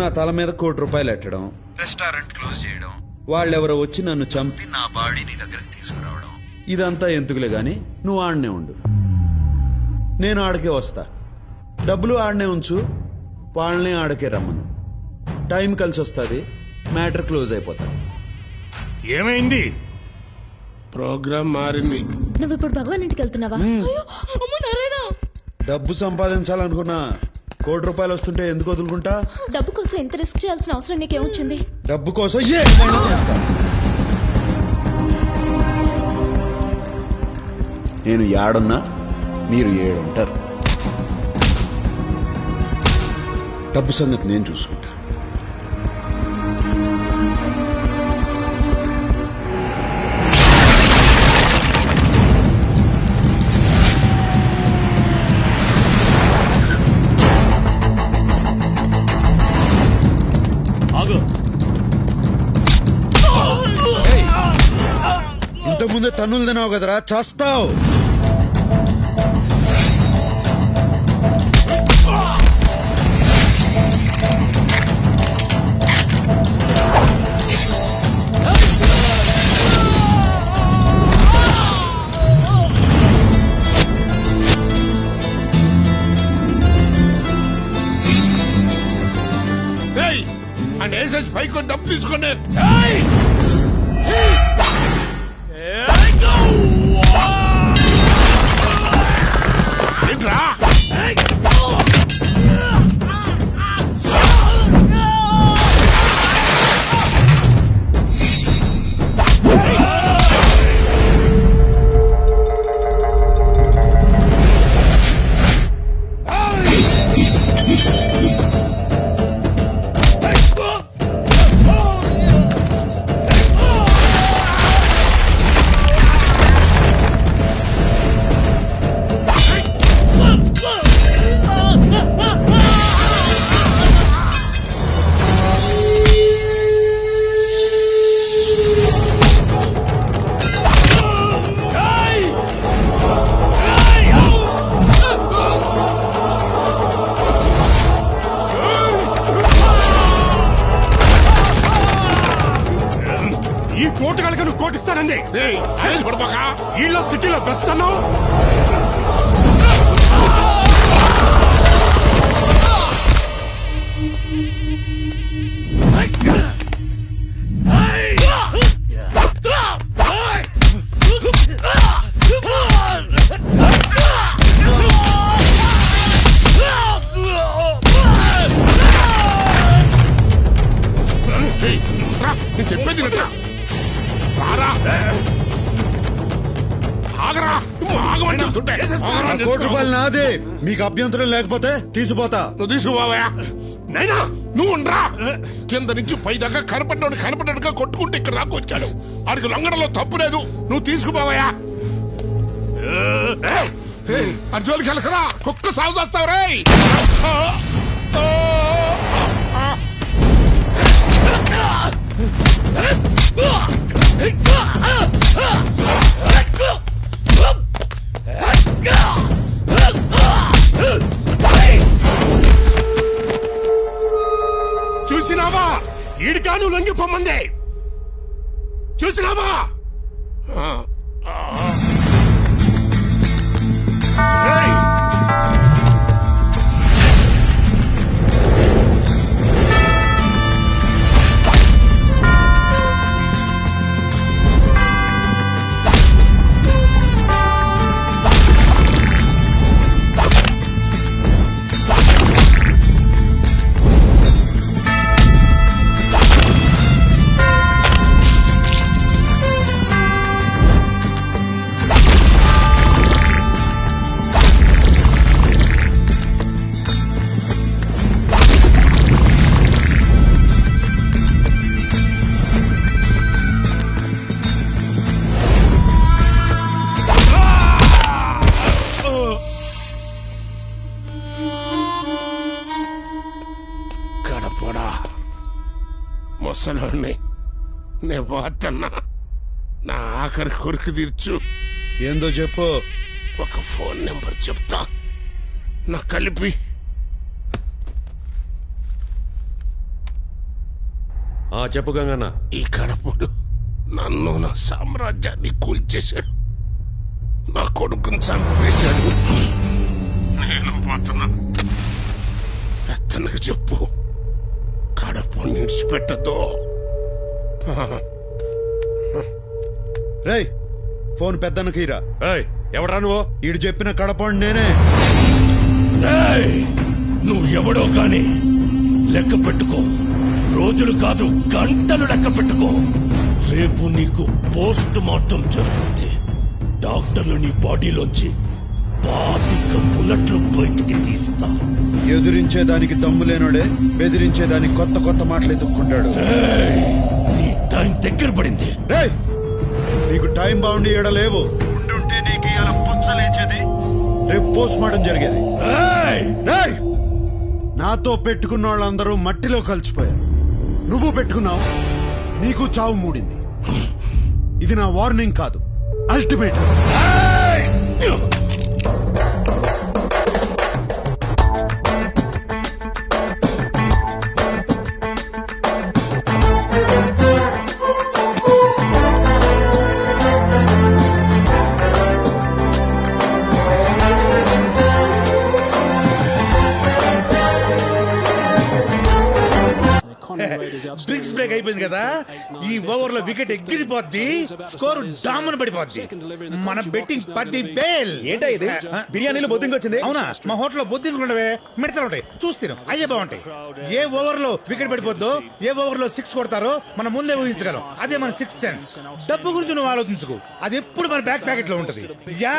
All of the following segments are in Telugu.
నా తల మీద ₹1,00,00,000 ఎట్టడం, రెస్టారెంట్ క్లోజ్ చేయడం, వాళ్ళెవరో వచ్చి నన్ను చంపి నా బాడీ నీ దగ్గరికి తీసుకురావడం, ఇదంతా ఎందుకులే గాని నువ్వు ఆడనే ఉండు. నేను ఆడకే వస్తా. డబ్బులు ఆడనే ఉంచు, వాళ్ళని ఆడకే రమ్మను. టైం కలిసి వస్తుంది, మ్యాటర్ క్లోజ్ అయిపోతుంది. ఏమైంది? ప్రోగ్రామ్ మారింది. నువ్వు ఇప్పుడు భగవాన్ ఇంటికి వెళ్తున్నావా? డబ్బు సంపాదించాలనుకున్నా ₹1,00,00,000 వస్తుంటే ఎందుకు వదులుకుంటా? డబ్బు కోసం ఎంత రిస్క్ చేయాల్సిన అవసరం నీకేమొచ్చింది? డబ్బు కోసం ఏమైనా చేస్తా. నేను ఏడున్నా మీరు ఏడుంటారు. డబ్బు సంగతి నేను చూసుకుంటా. ఇంతకుముందే తన్నులు తినావు కదరా, చేస్తావు. పైకి డబ్బు తీసుకోండి. ఏంట్రా? ఈ కోటు కనుక నువ్వు కోటిస్తానంది. వీళ్ళ సిటీలో బెస్ట్ అన్నావు. నేను చెప్పేది కదా. ₹1,00,00,000 నాదే. మీకు అభ్యంతరం లేకపోతే తీసిపోతా. నువ్వు తీసుకుపోవా నైనా. నువ్వు ఉండరా. కింద నుంచి పై దాకా కనపడ్డాడుగా కొట్టుకుంటే ఇక్కడ దాకా వచ్చాడు. ఆడికి లొంగడంలో తప్పు లేదు. నువ్వు తీసుకుపోవా. అర్జోలికి వెళ్ళకరా, కుక్క సాగు చేస్తావు రే. చూసినావా? ఈడికాను లొంగిపోమంది. చూసినావా? ముసలోని నే పోతున్నా. నా ఆఖరి కొరికి తీర్చు. ఏందో చెప్పు. ఒక ఫోన్ నెంబర్ చెప్తా, నా కలిపి చెప్పు గంగన్న. ఈ కడపుడు నన్ను నా సామ్రాజ్యాన్ని కూల్చేశాడు, నా కొడుకుని చంపేశాడు. నేను పోతున్నా. పెద్దనకు చెప్పు, కడపు నిడిచిపెట్టదు. రేయ్ ఫోన్ పెద్దన్నకీరా. ఎవడా నువ్వు? ఈడు చెప్పిన కడపండి నేనే. నువ్వు ఎవడో గాని లెక్క పెట్టుకో. రోజులు కాదు గంటలు లెక్క పెట్టుకో. రేపు నీకు పోస్ట్ మార్టం జరుగుతుంది. డాక్టర్లు నీ బాడీలోంచి 25 బుల్లెట్లు బయటికి తీస్తా. ఎదురించేదానికి దమ్ము లేనోడే బెదిరించేదానికి కొత్త కొత్త మాటలు ఎదుక్కుంటాడు. నీ టైం దగ్గర పడింది. రేయ్ నీకు టైం బాగుండి ఏడలేవు. ఉండుంటే నీకు ఇలా పుచ్చలేచేది, రేపు పోస్ట్ మార్టం జరిగేది. రేయ్ నాతో పెట్టుకున్న వాళ్ళందరూ మట్టిలో కలిసిపోయారు. నువ్వు పెట్టుకున్నావు, నీకు చావు మూడింది. ఇది నా వార్నింగ్ కాదు, అల్టిమేట్. డ్రింక్స్ బ్రేక్ అయిపోయింది కదా, ఈ ఓవర్ లో వికెట్ ఎగిరిపోద్ది, స్కోర్ డామన్ పడిపోద్ది. మన బెట్టింగ్ 10,000. ఏంటా ఇది? బిర్యానీలో బొద్దింగ్ వచ్చింది. అవునా? మా హోటల్లో బొద్దింకులు ఉండవే, మిడతలు ఉంటాయి, చూస్తాను. అయ్యే బాగుంటాయి. ఏ ఓవర్ లో వికెట్ పడిపోద్దో, ఏ ఓవర్ లో 6 కొడతారో మనం ముందే ఊహించగలం. అదే మన 6th సెన్స్. డబ్బు గురించి నువ్వు ఆలోచించుకో, అది ఎప్పుడు మన బ్యాక్ ప్యాకెట్ లో ఉంటది. యా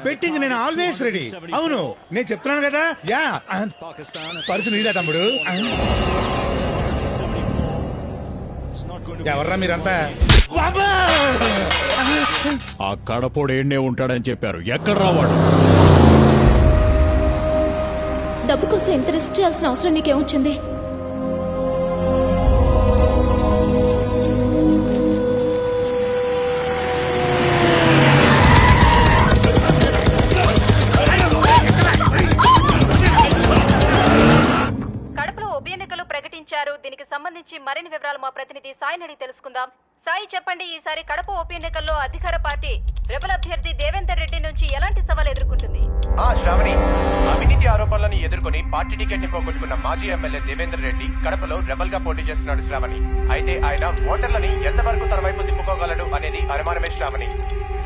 బెట్టింగ్ నేను ఆల్వేస్ రెడీ. అవును నేను చెప్తున్నాను కదా. యా పరుసు నీదా తమ్ముడు. ఎవర్రా మీరంతా? ఆ కడపోడు ఏడ్నే ఉంటాడని చెప్పారు. ఎక్కడ రావాడు? డబ్బు కోసం ఎంత రిస్క్ చేయాల్సిన అవసరం నీకేమొచ్చింది? దీనికి సంబంధించి మరిన్ని వివరాలు మా ప్రతినిధి సాయిని అడిగి తెలుసుకుందాం. సాయి చెప్పండి, ఈసారి కడప ఉప ఎన్నికల్లో అధికార పార్టీ రెబల్ అభ్యర్థి దేవేందర్ రెడ్డి నుంచి ఎలాంటి సవాల్ ఎదుర్కొంటుంది? శ్రావణి, అవినీతి ఆరోపణలను ఎదుర్కొని పార్టీ టికెట్ ని పోగొట్టుకున్న మాజీ ఎమ్మెల్యే దేవేందర్ రెడ్డి కడపలో రెబల్ గా పోటీ చేస్తున్నాడు శ్రావణి. అయితే ఆయన ఓటర్లని ఎంతవరకు తన వైపు తిప్పుకోగలడు అనేది అనుమానమే శ్రావణి.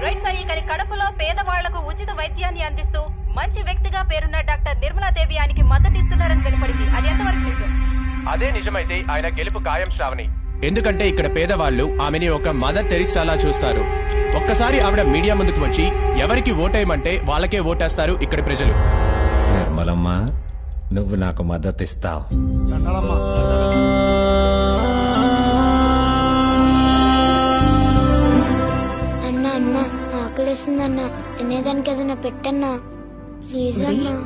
రైట్ సాయి, కానీ కడపలో పేదవాళ్లకు ఉచిత వైద్యాన్ని అందిస్తూ మంచి వ్యక్తిగా పేరున్న డాక్టర్ నిర్మలాదేవి ఆయనకి మద్దతు ఇస్తున్నారని వెలుపడింది. అది ఎంతవరకు నిజం? అదే నిజమైతే ఆయన గెలుపు ఖాయం శ్రావణి. ఎందుకంటే ఇక్కడ పేదవాళ్లు ఆమెని ఒక మదర్ తెరిసాలా చూస్తారు. ఒక్కసారి ఆవిడ మీడియా ముందుకు వచ్చి ఎవరికి ఓటేయమంటే వాళ్ళకే ఓటేస్తారు ఇక్కడి ప్రజలు. నిర్మలమ్మ, నువ్వు నాకు మద్దతు ఇస్తావు. అన్నా అన్నా ఆకలిస్తుందన్నా, తినేదానికి ఏదైనా పెట్టన్నా ప్లీజ్ అన్నా.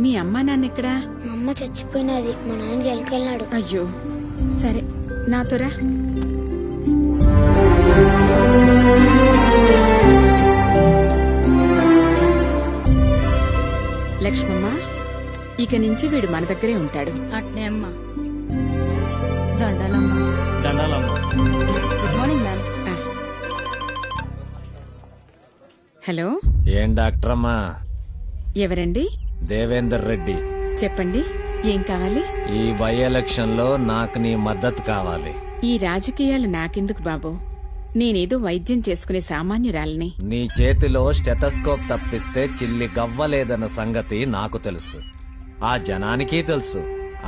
మీ అమ్మా నాన్న ఎక్కడా? మా అమ్మ చచ్చిపోయినది, మా నాన్న జైలుకి వెళ్ళాడు. అయ్యో సరే, నాతోరా. లక్ష్మమ్మ, ఇక నుంచి వీడు మన దగ్గరే ఉంటాడు. అట్నే అమ్మా. దండాలమ్మా. Good morning ma'am. హలో, ఏం డాక్టర్ అమ్మా? ఎవరండి? దేవేందర్ రెడ్డి. చెప్పండి, ఏం కావాలి? ఈ బై ఎలక్షన్ లో నాకు నీ మద్దతు కావాలి. ఈ రాజకీయాలు నాకెందుకు బాబు, నేనేదో వైద్యం చేసుకునే సామాన్యురాలిని. నీ చేతిలో స్టెథోస్కోప్ తప్పిస్తే చిల్లి గవ్వలేదన్న సంగతి నాకు తెలుసు, ఆ జనానికి తెలుసు.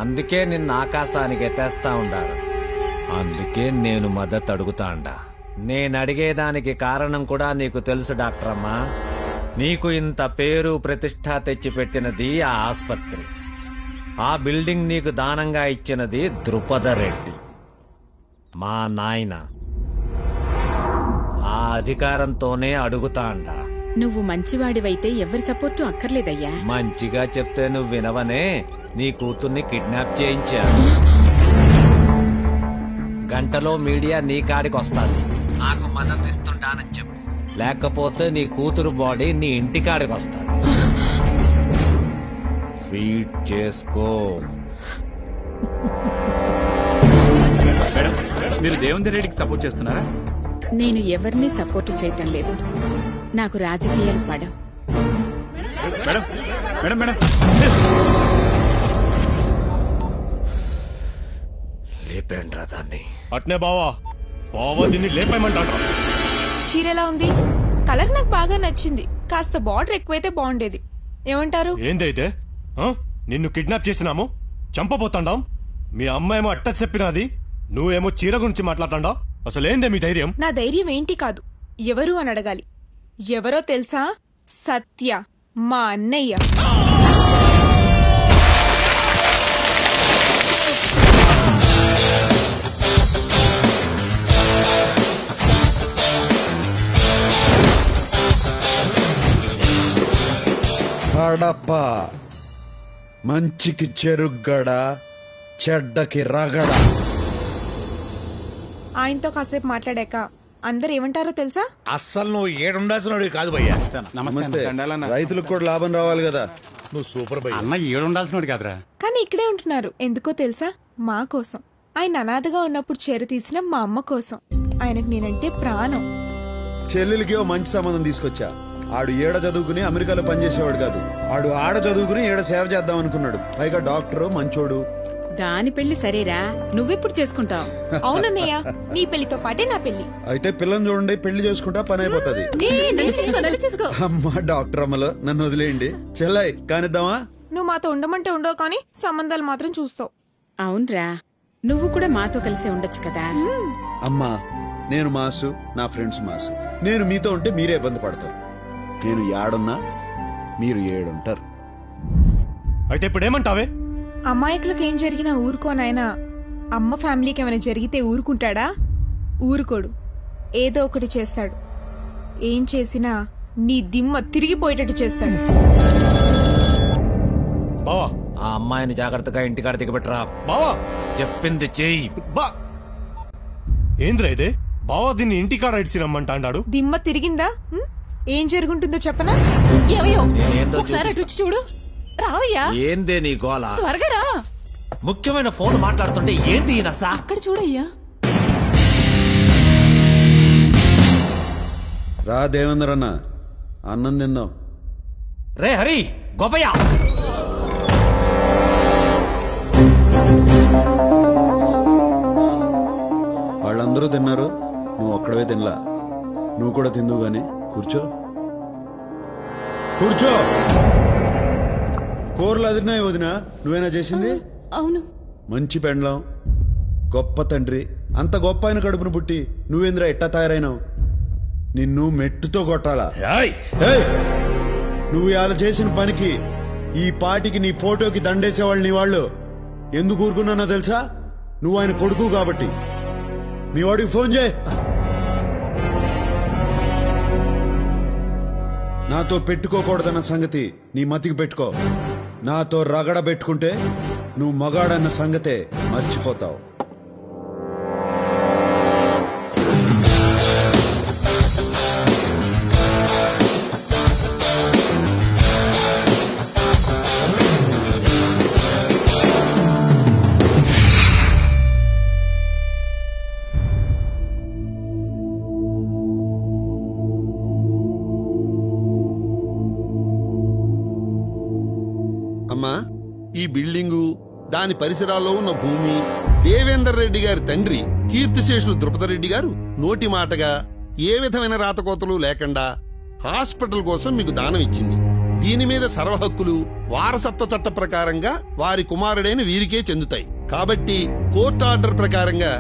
అందుకే నిన్ను ఆకాశానికి ఎత్తేస్తా ఉండారు. అందుకే నేను మద్దతు అడుగుతాండా. నేను అడిగేదానికి కారణం కూడా నీకు తెలుసు డాక్టర్ అమ్మా. నీకు ఇంత పేరు ప్రతిష్ట తెచ్చిపెట్టినది ఆ ఆస్పత్రి, ఆ బిల్డింగ్ నీకు దానంగా ఇచ్చినది ద్రుపద రెడ్డి, మా నాయన. ఆ అధికారంతోనే అడుగుతాండా. నువ్వు మంచివాడివైతే ఎవరి సపోర్టు అక్కర్లేదయ్యా. మంచిగా చెప్తే నువ్వు వినవనే, నీ కూతుర్ని కిడ్నాప్ చేయించాను. గంటలో మీడియా నీ కాడికి వస్తాది. నాకు మద్దతు ఇస్తుంటానని చెప్పు, లేకపోతే నీ కూతురు బాడీ నీ ఇంటికాడికి వస్తుంది. ఫీడ్ చేసుకో. మీరు దేవేందర్ రెడ్డికి సపోర్ట్ చేస్తున్నారా? నేను ఎవరిని సపోర్ట్ చేయటం లేదు. నాకు రాజకీయాలు పడవు. మేడం మేడం మేడం లేపేండ్రా దాన్ని. అట్నే బావా, బావా దీన్ని లేపేయమంటాడ్రా. చీర ఎలా ఉంది? కలర్ నాకు బాగా నచ్చింది. కాస్త బార్డర్ ఎక్కువైతే బాగుండేది. ఏమంటారు? ఏందైతే నిన్ను కిడ్నాప్ చేసినాము, చంపబోతాండాం. మీ అమ్మాయేమో అట్ట చెప్పినది, నువ్వేమో చీర గురించి మాట్లాడతాండా. అసలేందే మీ ధైర్యం? నా ధైర్యం ఏంటి కాదు, ఎవరు అని అడగాలి. ఎవరో తెలుసా? సత్య, మా అన్నయ్య. కడప మంచికి చెరుగ్గడ, చెడ్డకి రగడ. ఆయనతో కాసేపు మాట్లాడాక అందరు ఏమంటారో తెలుసా? అస్సలు నువ్వు ఏడుండాల్సిన కాదు భయ్యా. నమస్తే. రైతులకు కూడా లాభం రావాలి కదా. నువ్వు సూపర్ భయ్యా. అన్న ఏడుండాల్సినోడు కాదురా. కానీ ఇక్కడే ఉంటున్నారు. ఎందుకో తెలుసా? మా కోసం. ఆయన అనాథగా ఉన్నప్పుడు చీర తీసిన మా అమ్మ కోసం. ఆయనకు నేనంటే ప్రాణం. చెల్లెలికి ఓ మంచి సంబంధం తీసుకొచ్చా. ఆడు ఏడ చదువుకుని అమెరికాలో పనిచేసేవాడు కాదు. ఆడు ఆడ చదువుకుని ఏడ సేవ చేద్దాం అనుకున్నాడు. పైగా డాక్టరు, మంచోడు. దాని పెళ్లి సరేరా, నువ్వెప్పుడు చేసుకుంటావు? అవునన్నయ్య, నీ పెళ్లితో పాటే నా పెళ్లి. అయితే పిల్లని చూడండి, పెళ్లి చేసుకుంటా పని అయిపోతుంది. అమ్మా డాక్టర్ అమ్మలో నన్ను వదిలేయండి. చెల్లయ్ కానిద్దామా? నువ్వు మాతో ఉండమంటే ఉండవు, కానీ సంబంధాలు మాత్రం చూస్తావు. అవునరా, నువ్వు కూడా మాతో కలిసే ఉండొచ్చు కదా. అమ్మా నేను మాసు, నా ఫ్రెండ్స్ మాసు. నేను మీతో ఉంటే మీరే ఇబ్బంది పడతారు. నేను ఏడున్నా మీరు ఏడుంటారు. అయితే ఇప్పుడు ఏమంటావే? అమాయకులకు ఏం జరిగినా ఊరుకోనాయనా. అమ్మ ఫ్యామిలీకి ఏమైనా జరిగితే ఊరుకుంటాడా? ఊరుకోడు. ఏదో ఒకటి చేస్తాడు. ఏం చేసినా నీ దిమ్మ తిరిగిపోయేటట్టు చేస్తాడు. బావా, ఆ అమ్మాయిని జాగ్రత్తగా ఇంటికాడ దిగబెట్టరా. బావా చెప్పింది చెయ్యి. ఏంద్రా ఇదే? బావా దీన్ని ఇంటికాడ ఇడిచిరమ్మంటాడు. దిమ్మ తిరిగిందా? ఏం జరుగుంటుందో చెప్పనా? చూడు. ఏందే నీ గోల? ముఖ్యమైన ఫోన్ మాట్లాడుతుంటే ఏంది నసా? అక్కడ చూడయ్యా. రా దేవేందర్ అన్న, అన్నం తిందాం. రే హరి, గోపయ్య. వాళ్ళందరూ తిన్నారు, నువ్వు ఒక్కడవే తినలా. నువ్వు కూడా తిందువు గాని కూర్చో. కూర్చో. కూరలు అదిరినాయి వదినా, నువ్వేనా చేసింది? అవును. మంచి పెండ్లం, గొప్ప తండ్రి. అంత గొప్ప ఆయన కడుపును పుట్టి నువ్వేంద్రా ఎట్టా తయారైనావు? నిన్ను మెట్టుతో కొట్టాలా? నువ్వు ఇలా చేసిన పనికి ఈ పాటికి నీ ఫోటోకి దండేసేవాళ్ళు నీ వాళ్ళు. ఎందుకు ఊరుకున్నానో తెలుసా? నువ్వు ఆయన కొడుకు కాబట్టి. మీ వాడికి ఫోన్ చేయి. నాతో పెట్టుకోకూడదన్న సంగతి నీ మతికి పెట్టుకో. నాతో రగడ పెట్టుకుంటే నువ్వు మగాడన్న సంగతే మర్చిపోతావు. అమ్మా, ఈ బిల్డింగు, దాని పరిసరాల్లో ఉన్న భూమి దేవేందర్ రెడ్డి గారి తండ్రి కీర్తిశేషులు ద్రుపదరెడ్డి గారు నోటి మాటగా ఏ విధమైన రాతకోతలు లేకుండా హాస్పిటల్ కోసం మీకు దానం ఇచ్చింది. దీని మీద సర్వ హక్కులు వారసత్వ చట్ట ప్రకారంగా వారి కుమారుడైన వీరికే చెందుతాయి. కాబట్టి కోర్టు ఆర్డర్ ప్రకారంగా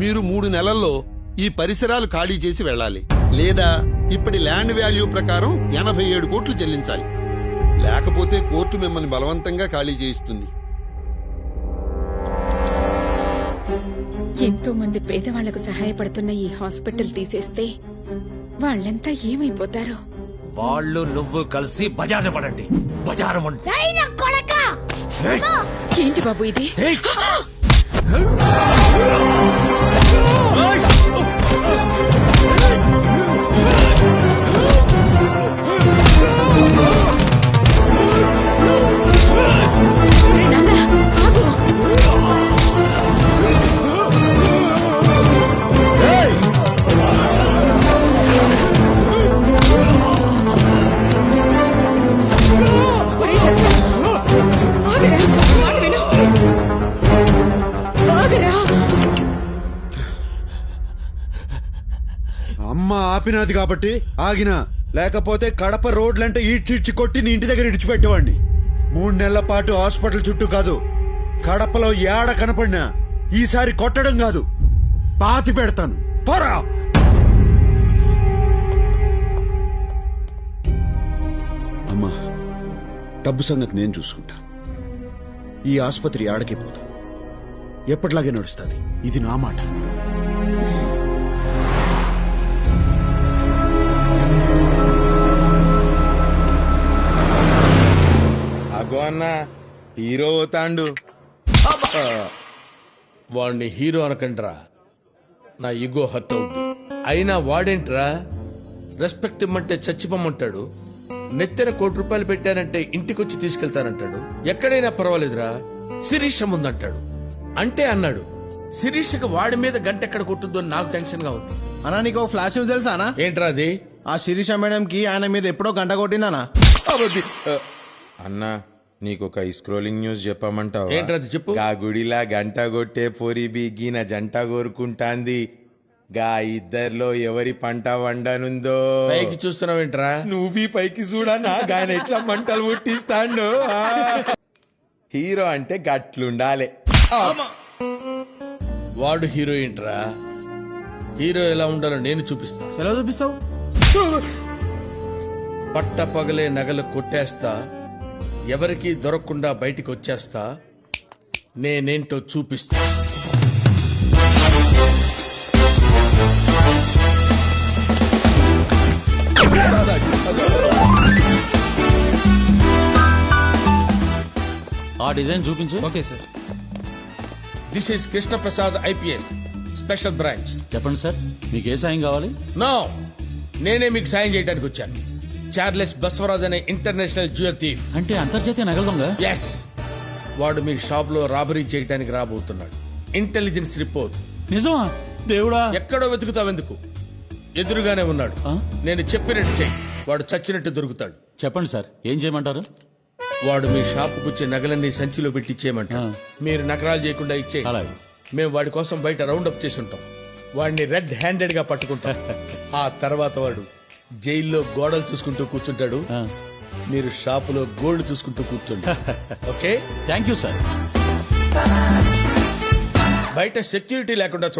మీరు 3 నెలల్లో ఈ పరిసరాలు ఖాళీ చేసి వెళ్ళాలి. లేదా ఇప్పటి ల్యాండ్ వాల్యూ ప్రకారం 87 కోట్లు చెల్లించాలి. లేకపోతే కోర్టు మిమ్మల్ని బలవంతంగా ఖాళీ చేయిస్తుంది. ఎంతో మంది పేదవాళ్లకు సహాయపడుతున్న ఈ హాస్పిటల్ తీసేస్తే వాళ్ళంతా ఏమైపోతారో. వాళ్ళు నువ్వు కలిసి బజారు పడండి. బజారు ఏంటి బాబు ఇది? ఆపినది కాబట్టి ఆగినా, లేకపోతే కడప రోడ్లంటే ఈడ్చి కొట్టి నీ ఇంటి దగ్గర ఇడిచిపెట్టేవాడిని. 3 నెలల పాటు హాస్పిటల్ చుట్టూ కాదు, కడపలో ఏడ కనపడినా ఈసారి కొట్టడం కాదు, పాతి పెడతాను. పోరా. అమ్మా, డబ్బు సంగతి నేను చూసుకుంటా. ఈ ఆసుపత్రి ఆడకే పోదు, ఎప్పటిలాగే నడుస్తుంది. ఇది నా మాట. అగో అన్న హీరో అవుతాండు. వాడిని హీరో అనకండ్రా, నా ఈగో హర్ట్ అవుద్ది. అయినా వాడేంట్రా రెస్పెక్ట్ ఇమ్మంటే చచ్చిపోమంటాడు, నెత్తెన ₹1 పెట్టానంటే ఇంటికొచ్చి తీసుకెళ్తానంటాడు. ఎక్కడైనా పర్వాలేదురా శిరీష ముందంటాడు. అంటే అన్నాడు శిరీషకి వాడి మీద గంట ఎక్కడ కొట్టుద్దో నాకు టెన్షన్ గా ఉంది. అన్నా నీకు ఫ్లాష్ న్యూస్ తెలుసా అన్నా? ఏంట్రా అది? ఆ శిరీష మేడం కి ఆయన మీద ఎప్పుడో గంట కొట్టిందనా? అన్నా నీకొక స్క్రోలింగ్ న్యూస్ చెప్పమంటావా? ఏంట్రా అది చెప్పు. గా గుడిలా గంట కొట్టే పోరి బిగిన జంట కోరుకుంటాంది. గా ఇద్దర్లో ఎవరి పంట వండనుందో. పైకి చూస్తున్నావేంట్రా? నువ్వు పైకి చూడనా గాయన ఎట్లా మంటలు పుట్టిస్తాండు. హీరో అంటే గట్లుండాలి. వాడు హీరో ఏంట్రా? హీరో ఎలా ఉండాలో నేను చూపిస్తా. ఎలా చూపిస్తావు? పట్ట పగలే నగలు కొట్టేస్తా, ఎవరికీ దొరకకుండా బయటికి వచ్చేస్తా, నేనేంటో చూపిస్తా. ఆ డిజైన్ చూపించు. Okay sir. This is Krishnaprasad IPS special branch. చెప్పండి సార్, మీకు ఏ సాయం కావాలి? నో, నేనే మీకు సాయం చేయడానికి వచ్చాను. చార్లెస్ బస్వరాజ్ అనే ఇంటర్నేషనల్ జ్యువెల్ థీఫ్. అంటే అంతర్జాతీయ నగల దొంగ? ఎస్, వాడు మీ షాప్ లో రాబరీ చేయడానికి రాబోతున్నాడు. Intelligence report. నిజమా? దేవుడా. ఎక్కడో వెతుకుతావెందుకు, ఎదురుగానే ఉన్నాడు. నేను చెప్పినట్టు చెయ్యి, వాడు చచ్చినట్టు దొరుకుతాడు. చెప్పండి సార్, ఏం చేయమంటారు? వాడు మీ షాపుకు వచ్చే నగలన్నీ సంచిలో పెట్టి ఇచ్చేయమంటాడు. మీరు నకరాలు చేయకుండా ఇచ్చే. మేము వాడి కోసం బయట రౌండ్ అప్ చేసి ఉంటాం. వాడిని రెడ్ హ్యాండెడ్ గా పట్టుకుంటాం. ఆ తర్వాత వాడు జైల్లో గోడలు చూసుకుంటూ కూర్చుంటాడు, మీరు షాపులో గోల్డ్ చూసుకుంటూ కూర్చుంటారు. Okay, thank you sir. బయట సెక్యూరిటీ లేకుండా